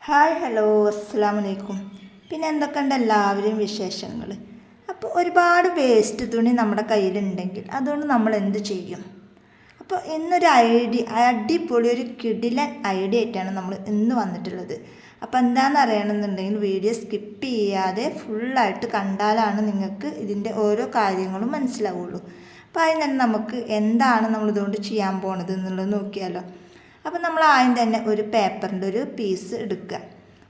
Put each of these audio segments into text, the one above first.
Hi hello അസ്സലാമു അലൈക്കും. പിന്നെ എന്തൊക്കെയുണ്ട് എല്ലാവരും വിശേഷങ്ങൾ? അപ്പോൾ ഒരുപാട് വേസ്റ്റ് തുണി നമ്മുടെ കയ്യിലുണ്ടെങ്കിൽ അതുകൊണ്ട് നമ്മൾ എന്ത് ചെയ്യും? അപ്പോൾ ഇന്നൊരു അടിപൊളി ഒരു കിടിലൻ ഐഡിയ ആയിട്ടാണ് നമ്മൾ ഇന്ന് വന്നിട്ടുള്ളത്. അപ്പോൾ എന്താണെന്ന് അറിയണമെന്നുണ്ടെങ്കിൽ വീഡിയോ സ്കിപ്പ് ചെയ്യാതെ ഫുള്ളായിട്ട് കണ്ടാലാണ് നിങ്ങൾക്ക് ഇതിൻ്റെ ഓരോ കാര്യങ്ങളും മനസ്സിലാവുള്ളൂ. അപ്പോൾ അതിന് തന്നെ നമുക്ക് എന്താണ് നമ്മളിതുകൊണ്ട് ചെയ്യാൻ പോണത് എന്നുള്ളത് നോക്കിയാലോ. അപ്പോൾ നമ്മൾ ആദ്യം തന്നെ ഒരു പേപ്പറിൻ്റെ ഒരു പീസ് എടുക്കുക.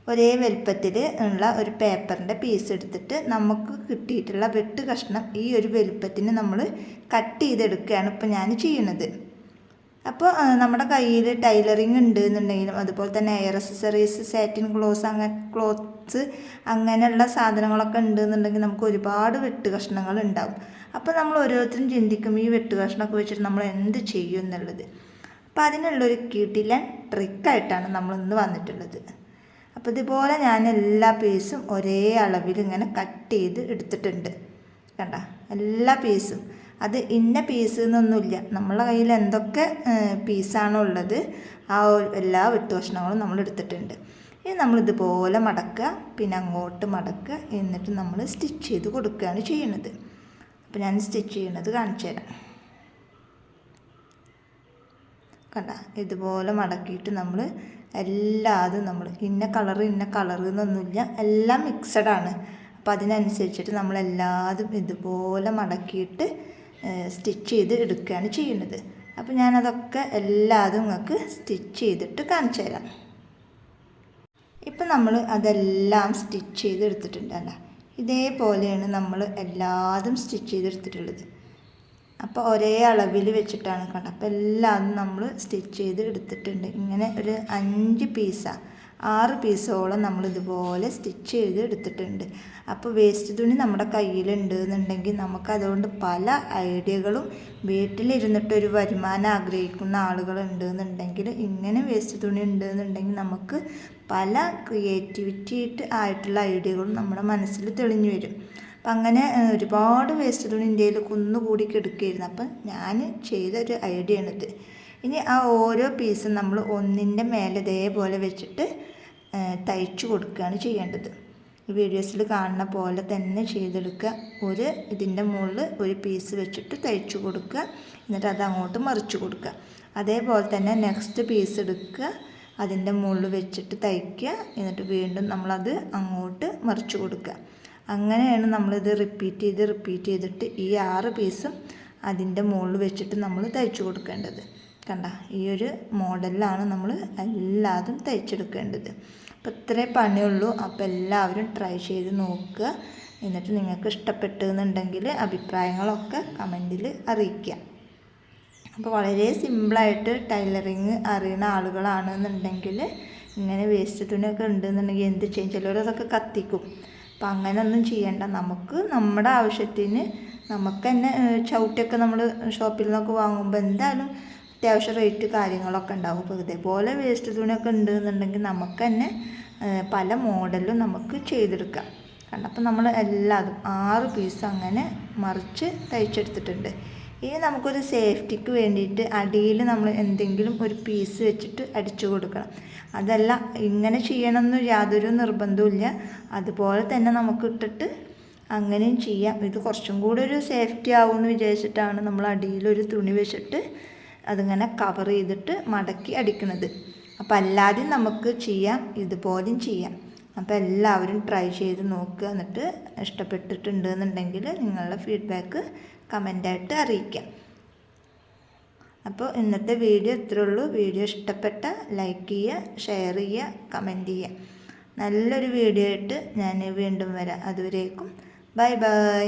ഒരേ വലുപ്പത്തിൽ ഉള്ള ഒരു പേപ്പറിൻ്റെ പീസ് എടുത്തിട്ട് നമുക്ക് കിട്ടിയിട്ടുള്ള വെട്ട് കഷ്ണം ഈ ഒരു വലുപ്പത്തിന് നമ്മൾ കട്ട് ചെയ്തെടുക്കുകയാണ് ഇപ്പോൾ ഞാൻ ചെയ്യുന്നത്. അപ്പോൾ നമ്മുടെ കയ്യിൽ ടൈലറിങ് ഉണ്ട് എന്നുണ്ടെങ്കിലും അതുപോലെ തന്നെ എയർ അക്സസറീസ്, സാറ്റിൻ ക്ലോത്ത്സ് അങ്ങനെയുള്ള സാധനങ്ങളൊക്കെ ഉണ്ട് എന്നുണ്ടെങ്കിൽ നമുക്ക് ഒരുപാട് വെട്ട് കഷ്ണങ്ങൾ ഉണ്ടാവും. അപ്പോൾ നമ്മൾ ഓരോരുത്തരും ചിന്തിക്കും ഈ വെട്ട് കഷ്ണമൊക്കെ വെച്ചിട്ട് നമ്മൾ എന്ത് ചെയ്യും എന്നുള്ളത്. അപ്പോൾ അതിനുള്ളൊരു കിടിലൻ ട്രിക്കായിട്ടാണ് നമ്മൾ ഇന്ന് വന്നിട്ടുള്ളത്. അപ്പോൾ ഇതുപോലെ ഞാൻ എല്ലാ പീസും ഒരേ അളവിൽ ഇങ്ങനെ കട്ട് ചെയ്ത് എടുത്തിട്ടുണ്ട്. കണ്ട എല്ലാ പീസും, അത് ഇന്ന പീസ് എന്നൊന്നുമില്ല, നമ്മളെ കയ്യിൽ എന്തൊക്കെ പീസാണോ ഉള്ളത് ആ എല്ലാ വെട്ടുകഷ്ണങ്ങളും നമ്മൾ എടുത്തിട്ടുണ്ട്. ഇനി നമ്മളിതുപോലെ മടക്കുക, പിന്നെ അങ്ങോട്ട് മടക്കുക, എന്നിട്ട് നമ്മൾ സ്റ്റിച്ച് ചെയ്ത് കൊടുക്കുകയാണ് ചെയ്യുന്നത്. അപ്പോൾ ഞാൻ സ്റ്റിച്ച് ചെയ്യുന്നത് കാണിച്ചു തരാം. കണ്ട ഇതുപോലെ മടക്കിയിട്ട് നമ്മൾ എല്ലാതും നമ്മൾ ഇന്ന കളർ എന്നൊന്നുമില്ല, എല്ലാം മിക്സഡാണ്. അപ്പോൾ അതിനനുസരിച്ചിട്ട് നമ്മളെല്ലാതും ഇതുപോലെ മടക്കിയിട്ട് സ്റ്റിച്ച് ചെയ്ത് എടുക്കുകയാണ് ചെയ്യുന്നത്. അപ്പോൾ ഞാനതൊക്കെ എല്ലാതും നിങ്ങൾക്ക് സ്റ്റിച്ച് ചെയ്തിട്ട് കാണിച്ചു തരാം. ഇപ്പം നമ്മൾ അതെല്ലാം സ്റ്റിച്ച് ചെയ്ത് എടുത്തിട്ടുണ്ട്. അല്ല ഇതേപോലെയാണ് നമ്മൾ എല്ലാതും സ്റ്റിച്ച് ചെയ്തെടുത്തിട്ടുള്ളത്. അപ്പോൾ ഒരേ അളവിൽ വെച്ചിട്ടാണ് കണ്ടത്. അപ്പോൾ എല്ലാം നമ്മൾ സ്റ്റിച്ച് ചെയ്ത് എടുത്തിട്ടുണ്ട്. ഇങ്ങനെ ഒരു 6 പീസോളം നമ്മൾ ഇതുപോലെ സ്റ്റിച്ച് ചെയ്ത് എടുത്തിട്ടുണ്ട്. അപ്പോൾ വേസ്റ്റ് തുണി നമ്മുടെ കയ്യിലുണ്ട് എന്നുണ്ടെങ്കിൽ നമുക്കതുകൊണ്ട് പല ഐഡിയകളും, വീട്ടിലിരുന്നിട്ടൊരു വരുമാനം ആഗ്രഹിക്കുന്ന ആളുകളുണ്ട് എന്നുണ്ടെങ്കിൽ ഇങ്ങനെ വേസ്റ്റ് തുണി ഉണ്ട് എന്നുണ്ടെങ്കിൽ നമുക്ക് പല ക്രിയേറ്റിവിറ്റി ആയിട്ടുള്ള ഐഡിയകളും നമ്മുടെ മനസ്സിൽ തെളിഞ്ഞു വരും. അപ്പം അങ്ങനെ ഒരുപാട് വേസ്റ്റ് തുണി ഇന്ത്യയിൽ കുന്നുകൂടി കിടക്കുകയായിരുന്നു. അപ്പം ഞാൻ ചെയ്തൊരു ഐഡിയ ആണിത്. ഇനി ആ ഓരോ പീസും നമ്മൾ ഒന്നിൻ്റെ മേലെ ഇതേപോലെ വെച്ചിട്ട് തയ്ച്ചു കൊടുക്കുകയാണ് ചെയ്യേണ്ടത്. വീഡിയോസിൽ കാണുന്ന പോലെ തന്നെ ചെയ്തെടുക്കുക. ഇതിൻ്റെ മുകളിൽ ഒരു പീസ് വെച്ചിട്ട് തയ്ച്ചു കൊടുക്കുക, എന്നിട്ട് അത് അങ്ങോട്ട് മറിച്ച് കൊടുക്കുക. അതേപോലെ തന്നെ നെക്സ്റ്റ് പീസ് എടുക്കുക, അതിൻ്റെ മുകളിൽ വെച്ചിട്ട് തയ്ക്കുക, എന്നിട്ട് വീണ്ടും നമ്മളത് അങ്ങോട്ട് മറിച്ച് കൊടുക്കുക. അങ്ങനെയാണ് നമ്മളിത് റിപ്പീറ്റ് ചെയ്തിട്ട് ഈ 6 പീസും അതിൻ്റെ മുകളിൽ വെച്ചിട്ട് നമ്മൾ തയ്ച്ചു കൊടുക്കേണ്ടത്. കണ്ട ഈ ഒരു മോഡലിലാണ് നമ്മൾ എല്ലാതും തയ്ച്ചെടുക്കേണ്ടത്. അപ്പോൾ ഇത്രേ പണിയുള്ളൂ. അപ്പോൾ എല്ലാവരും ട്രൈ ചെയ്ത് നോക്കുക. എന്നിട്ട് നിങ്ങൾക്ക് ഇഷ്ടപ്പെട്ടെന്നുണ്ടെങ്കിൽ അഭിപ്രായങ്ങളൊക്കെ കമൻറ്റിൽ അറിയിക്കുക. അപ്പോൾ വളരെ സിമ്പിളായിട്ട് ടൈലറിങ് അറിയുന്ന ആളുകളാണെന്നുണ്ടെങ്കിൽ ഇങ്ങനെ വേസ്റ്റ് തുണിയൊക്കെ ഉണ്ടെന്നുണ്ടെങ്കിൽ എന്ത് ചെയ്യും? ചിലരതൊക്കെ കത്തിക്കും. അപ്പം അങ്ങനെയൊന്നും ചെയ്യേണ്ട. നമുക്ക് നമ്മുടെ ആവശ്യത്തിന് നമുക്ക് തന്നെ ചവിട്ടിയൊക്കെ നമ്മൾ ഷോപ്പിൽ നിന്നൊക്കെ വാങ്ങുമ്പോൾ എന്തായാലും അത്യാവശ്യം റേറ്റ് കാര്യങ്ങളൊക്കെ ഉണ്ടാവും. അപ്പോൾ ഇതേപോലെ വേസ്റ്റ് തുണിയൊക്കെ ഉണ്ട് എന്നുണ്ടെങ്കിൽ നമുക്ക് തന്നെ പല മോഡലും നമുക്ക് ചെയ്തെടുക്കാം. കാരണം അപ്പോൾ നമ്മൾ എല്ലാതും 6 പീസ് അങ്ങനെ മറിച്ച് തയ്ച്ചെടുത്തിട്ടുണ്ട്. ഇനി നമുക്കൊരു സേഫ്റ്റിക്ക് വേണ്ടിയിട്ട് അടിയിൽ നമ്മൾ എന്തെങ്കിലും ഒരു പീസ് വെച്ചിട്ട് അടിച്ചു കൊടുക്കണം. അതല്ല ഇങ്ങനെ ചെയ്യണമെന്ന് യാതൊരു നിർബന്ധവുമില്ല, അതുപോലെ തന്നെ നമുക്ക് ഇട്ടിട്ട് അങ്ങനെയും ചെയ്യാം. ഇത് കുറച്ചും കൂടി ഒരു സേഫ്റ്റി ആവുമെന്ന് വിചാരിച്ചിട്ടാണ് നമ്മൾ അടിയിലൊരു തുണി വെച്ചിട്ട് അതിങ്ങനെ കവർ ചെയ്തിട്ട് മടക്കി അടിക്കുന്നത്. അപ്പോൾ അല്ലാതെയും നമുക്ക് ചെയ്യാം, ഇതുപോലെയും ചെയ്യാം. അപ്പോൾ എല്ലാവരും ട്രൈ ചെയ്ത് നോക്കുക. എന്നിട്ട് ഇഷ്ടപ്പെട്ടിട്ടുണ്ട് എന്നുണ്ടെങ്കിൽ നിങ്ങളുടെ ഫീഡ്ബാക്ക് കമൻ്റായിട്ട് അറിയിക്കാം. അപ്പോൾ ഇന്നത്തെ വീഡിയോ ഇത്രയേ ഉള്ളൂ. വീഡിയോ ഇഷ്ടപ്പെട്ട ലൈക്ക് ചെയ്യുക, ഷെയർ ചെയ്യുക, കമൻറ്റ് ചെയ്യുക. നല്ലൊരു വീഡിയോ ആയിട്ട് ഞാൻ വീണ്ടും വരാം. അതുവരേക്കും ബൈ ബൈ.